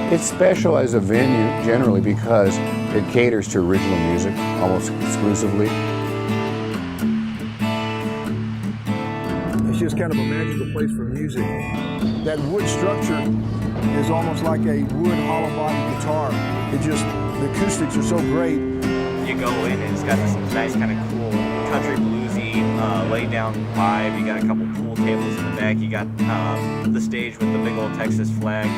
It's special as a venue generally because it caters to original music almost exclusively. It's just kind of a magical place for music. That wood structure is almost like a wood hollow body guitar. The acoustics are so great. You go in and it's got this nice kind of cool country bluesy laid down vibe. You got a couple pool tables in the back. You got the stage with the big old Texas flag.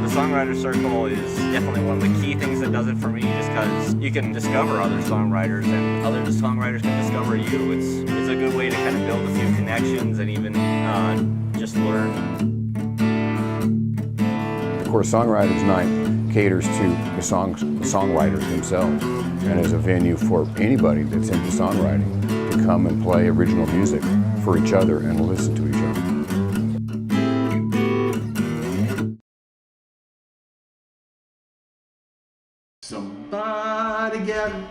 The Songwriter Circle is definitely one of the key things that does it for me, just because you can discover other songwriters and other songwriters can discover you. It's a good way to kind of build a few connections and even just learn. Of course, Songwriters Night caters to the songwriters themselves and is a venue for anybody that's into songwriting to come and play original music for each other and listen to each other. Somebody gather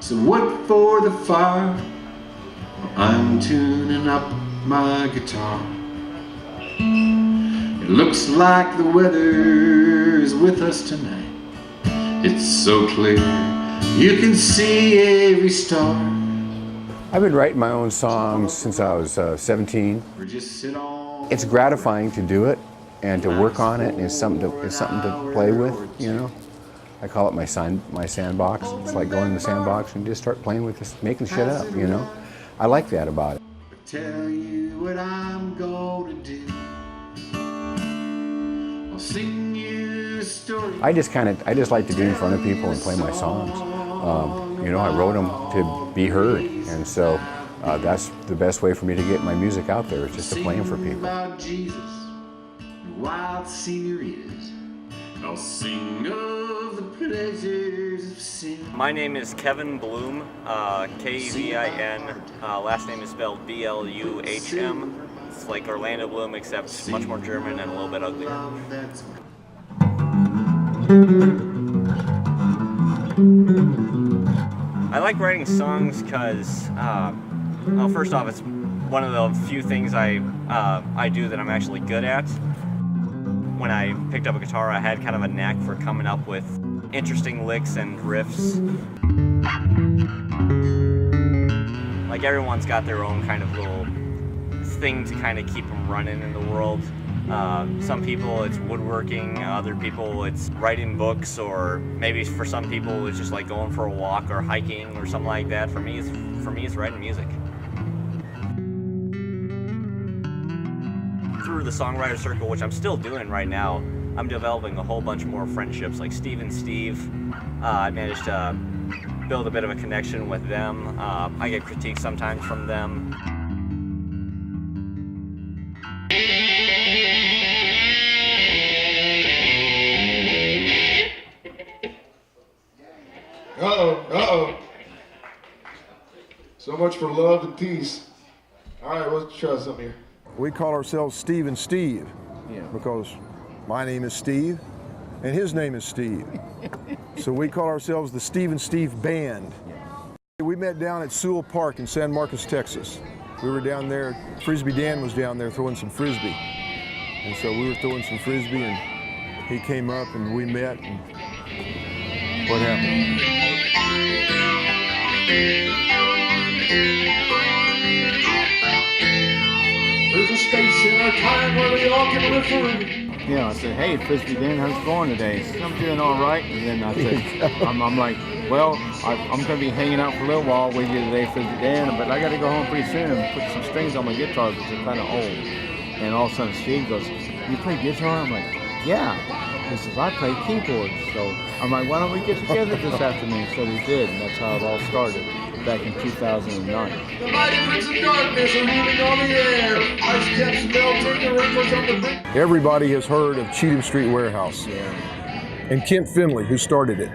some wood for the fire. I'm tuning up my guitar. It looks like the weather is with us tonight. It's so clear you can see every star. I've been writing my own songs since I was 17. It's gratifying to do it and to work on it, and it's something to play with, you know. I call it my sandbox. It's like going in the sandbox and just start playing with this, making shit up, you know. I like that about it. Tell you what I'm gonna do. I'll sing you a story. I just like to be in front of people and play my songs. You know, I wrote them to be heard, and so that's the best way for me to get my music out there, is just to play them for people. About Jesus, wild scenarios. I'll sing of the pleasures of sin. My name is Kevin Bloom, K-E-V-I-N. Last name is spelled B-L-U-H-M. It's like Orlando Bloom, except much more German and a little bit uglier. I like writing songs because, well, first off, it's one of the few things I do that I'm actually good at. When I picked up a guitar, I had kind of a knack for coming up with interesting licks and riffs. Like, everyone's got their own kind of little thing to kind of keep them running in the world. Some people it's woodworking, other people it's writing books, or maybe for some people it's just like going for a walk or hiking or something like that. For me, it's writing music. Through the Songwriter Circle, which I'm still doing right now, I'm developing a whole bunch more friendships, like Steve and Steve. I managed to build a bit of a connection with them. I get critiques sometimes from them. Uh-oh. So much for love and peace. All right, let's try something here. We call ourselves Steve and Steve, because my name is Steve and his name is Steve. So we call ourselves the Steve and Steve Band. We met down at Sewell Park in San Marcos, Texas. We were down there, Frisbee Dan was down there throwing some Frisbee. And so we were throwing some Frisbee and he came up and we met, and what happened? There's a space in our time where we all can live forever. Yeah, I said, hey, Frisbee Dan, how's it going today? He said, I'm doing all right. And then I said, I'm like, well, I'm going to be hanging out for a little while with you today, Frisbee Dan, but I got to go home pretty soon and put some strings on my guitar because they're kind of old. And all of a sudden Steve goes, you play guitar? I'm like, yeah. He says, I play keyboards. So I'm like, why don't we get together this afternoon? So we did, and that's how it all started back in 2009. The mighty prince of darkness are moving on the air. Ice caps melting, the wrinkles on the brink. Everybody has heard of Cheatham Street Warehouse. Yeah. And Kent Finley, who started it.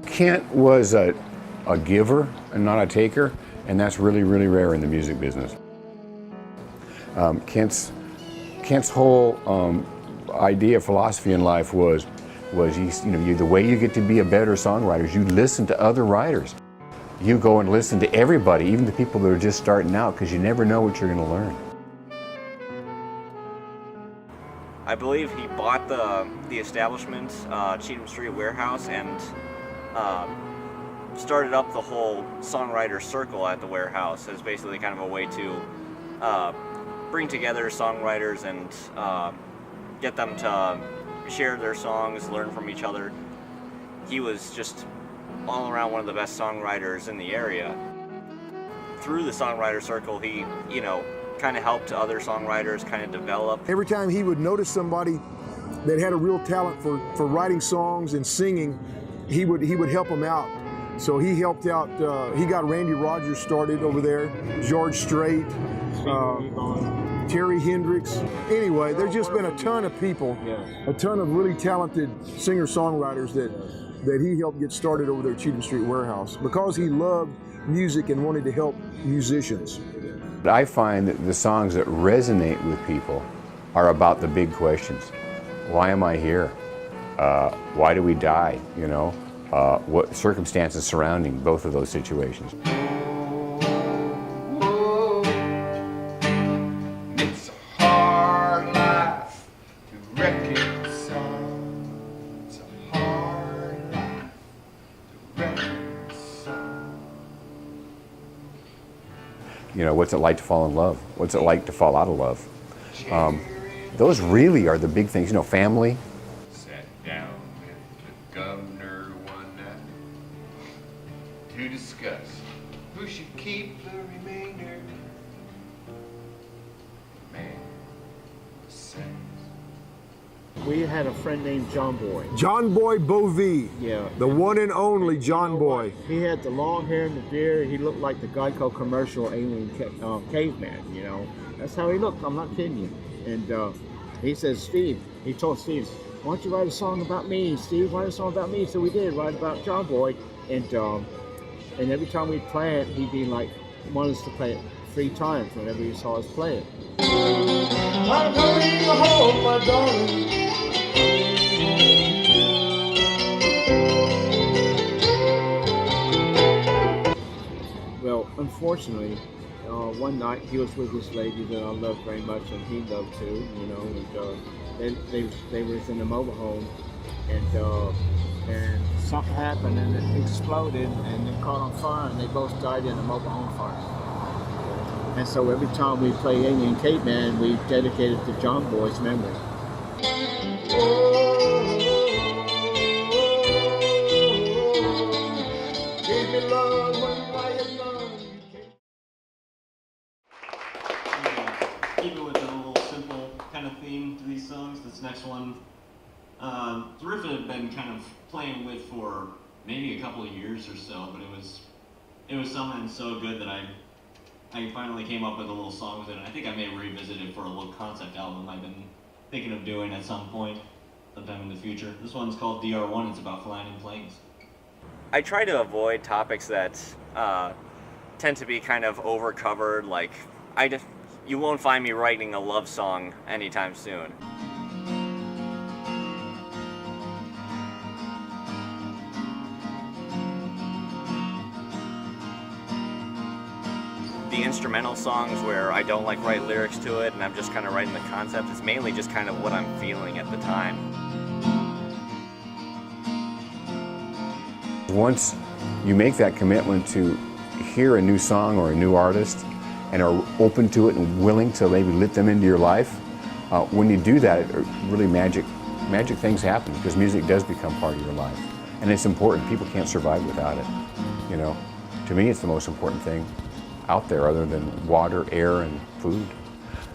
Kent was a giver and not a taker, and that's really, really rare in the music business. Kent's whole idea, philosophy in life was was the way you get to be a better songwriter is you listen to other writers. You go and listen to everybody, even the people that are just starting out, because you never know what you're going to learn. I believe he bought the establishment, Cheatham Street Warehouse, and started up the whole songwriter circle at the warehouse as basically kind of a way to bring together songwriters and get them to share their songs, learn from each other. He was just all around one of the best songwriters in the area. Through the songwriter circle, he, kind of helped other songwriters kind of develop. Every time he would notice somebody that had a real talent for writing songs and singing, he would help them out. So he helped out, he got Randy Rogers started over there, George Strait, Terry Hendricks. Anyway, there's just been a ton of people, a ton of really talented singer-songwriters that he helped get started over there at Cheatham Street Warehouse because he loved music and wanted to help musicians. I find that the songs that resonate with people are about the big questions. Why am I here? Why do we die? What circumstances surrounding both of those situations. It's a hard life to reconcile. It's a hard life to reconcile. What's it like to fall in love? What's it like to fall out of love? Those really are the big things. Family. Sat down with the governor one night to discuss who should keep the remainder. Man, says. We had a friend named John Boy. John Boy Bovee, Yeah. the one and only John Boy. He had the long hair and the beard. He looked like the Geico commercial alien caveman, That's how he looked. I'm not kidding you. And he says, Steve, he told Steve, why don't you write a song about me, Steve? Write a song about me. So we did, write about John Boy. And every time we'd play it, he'd be like, want us to play it 3 times whenever he saw us play it. I'm coming home, my darling. Well, unfortunately, one night he was with this lady that I loved very much, and he loved too, and they was in a mobile home, and something happened, and it exploded, and it caught on fire, and they both died in a mobile home fire. And so every time we play Alien Caveman, we dedicate it to John Boy's memory. Give me love when I am none. Keep it with a little simple kind of theme to these songs. This next one, the riff I've been kind of playing with for maybe a couple of years or so, but it was something so good that I finally came up with a little song with it, and I think I may revisit it for a little concept album I've been thinking of doing at some point, sometime in the future. This one's called DR1. It's about flying in planes. I try to avoid topics that tend to be kind of overcovered. Like, you won't find me writing a love song anytime soon. The instrumental songs where I don't write lyrics to it and I'm just kind of writing the concept, it's mainly just kind of what I'm feeling at the time. Once you make that commitment to hear a new song or a new artist and are open to it and willing to maybe let them into your life, when you do that, really magic things happen, because music does become part of your life. And it's important. People can't survive without it. To me, it's the most important thing out there other than water, air, and food.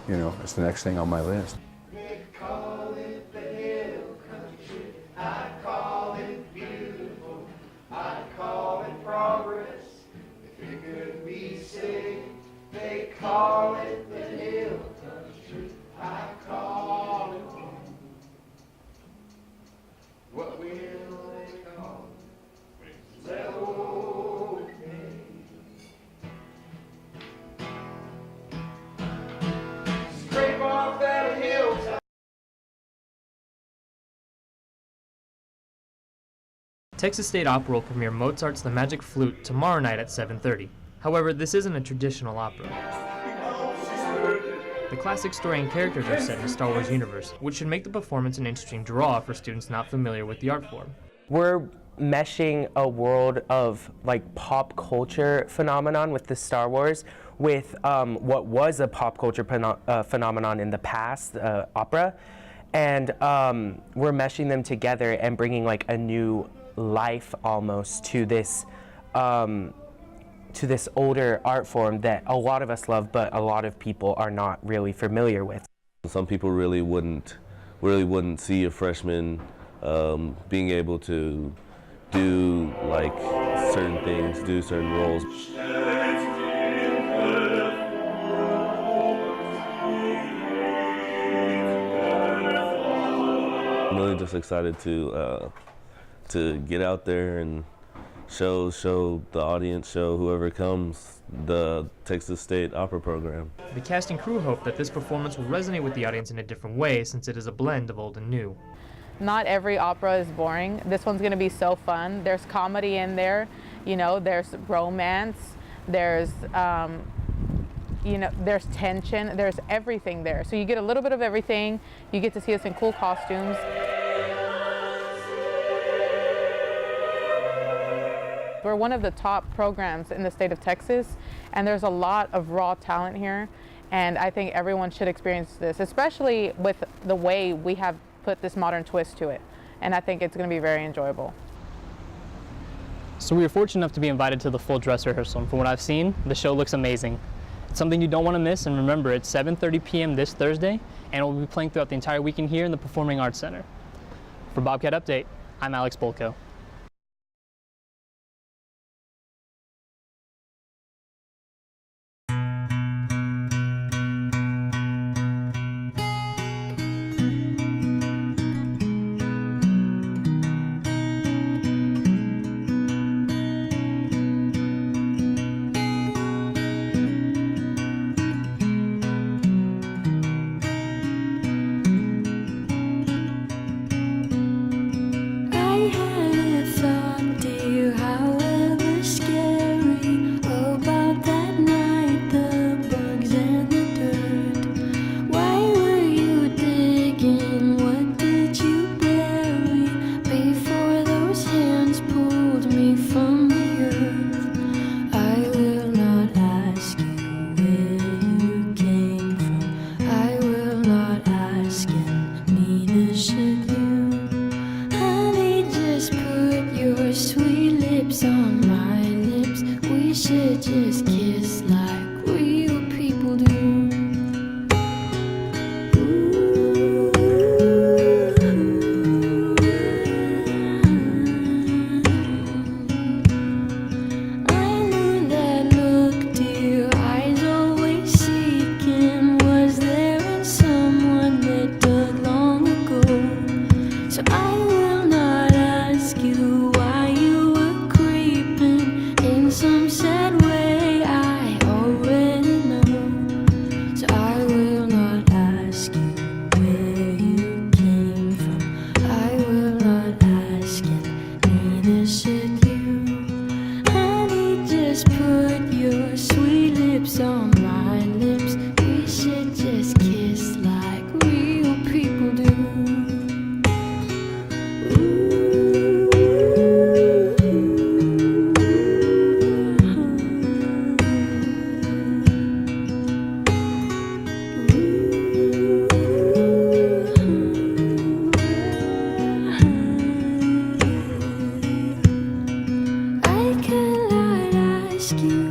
It's the next thing on my list. They call it the hill country. I call it beautiful. I call it progress. If it could be saved, they call it the hill country. I call it home. What will they call it? That old name. Scrape off that hill Texas State Opera will premiere Mozart's The Magic Flute tomorrow night at 7:30. However, this isn't a traditional opera. The classic story and characters are set in the Star Wars universe, which should make the performance an interesting draw for students not familiar with the art form. We're meshing a world of like pop culture phenomenon with the Star Wars with what was a pop culture phenomenon in the past, opera, and we're meshing them together and bringing like a new life almost to this older art form that a lot of us love, but a lot of people are not really familiar with. Some people really wouldn't see a freshman being able to do like certain things, do certain roles. I'm really just excited to get out there and show the audience, show whoever comes, the Texas State Opera program. The cast and crew hope that this performance will resonate with the audience in a different way, since it is a blend of old and new. Not every opera is boring. This one's going to be so fun. There's comedy in there, you know, there's romance, there's there's tension, there's everything there. So you get a little bit of everything. You get to see us in cool costumes. We're one of the top programs in the state of Texas, and there's a lot of raw talent here, and I think everyone should experience this, especially with the way we have put this modern twist to it, and I think it's going to be very enjoyable. So we were fortunate enough to be invited to the full dress rehearsal, and from what I've seen, the show looks amazing. It's something you don't want to miss, and remember, it's 7:30 p.m. this Thursday, and we'll be playing throughout the entire weekend here in the Performing Arts Center. For Bobcat Update, I'm Alex Bulko. Just kiss like real people do. I knew that look, dear eyes always seeking. Was there in someone that dug long ago? So I will not ask you why you were creeping in some sad way. Ask you